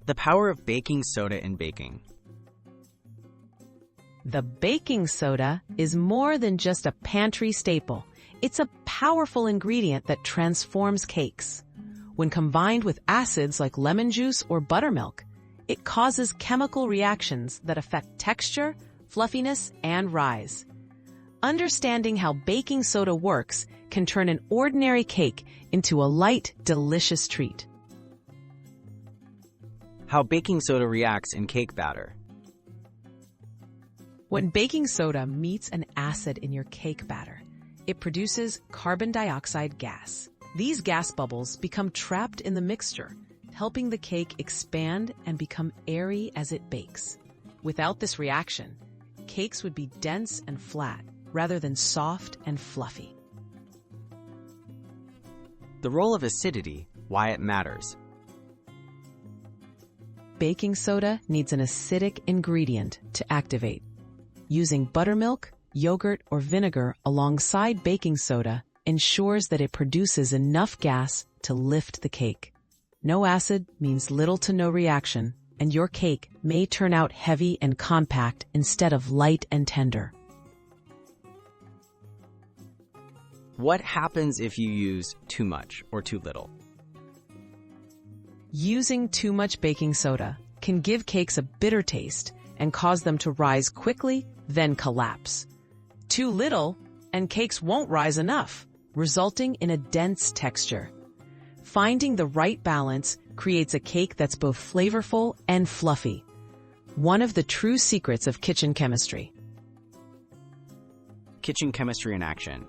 The power of baking soda in baking. The baking soda is more than just a pantry staple. It's a powerful ingredient that transforms cakes. When combined with acids like lemon juice or buttermilk, it causes chemical reactions that affect texture, fluffiness, and rise. Understanding how baking soda works can turn an ordinary cake into a light, delicious treat. How baking soda reacts in cake batter. When baking soda meets an acid in your cake batter, it produces carbon dioxide gas. These gas bubbles become trapped in the mixture, helping the cake expand and become airy as it bakes. Without this reaction, cakes would be dense and flat rather than soft and fluffy. The role of acidity, why it matters. Baking soda needs an acidic ingredient to activate. Using buttermilk, yogurt, or vinegar alongside baking soda ensures that it produces enough gas to lift the cake. No acid means little to no reaction, and your cake may turn out heavy and compact instead of light and tender. What happens if you use too much or too little? Using too much baking soda can give cakes a bitter taste and cause them to rise quickly, then collapse. Too little, and cakes won't rise enough, resulting in a dense texture. Finding the right balance creates a cake that's both flavorful and fluffy. One of the true secrets of kitchen chemistry. Kitchen chemistry in action.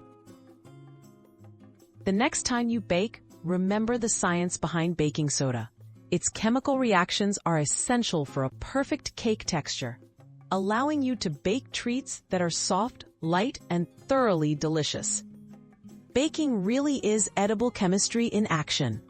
The next time you bake, remember the science behind baking soda. Its chemical reactions are essential for a perfect cake texture, allowing you to bake treats that are soft, light, and thoroughly delicious. Baking really is edible chemistry in action.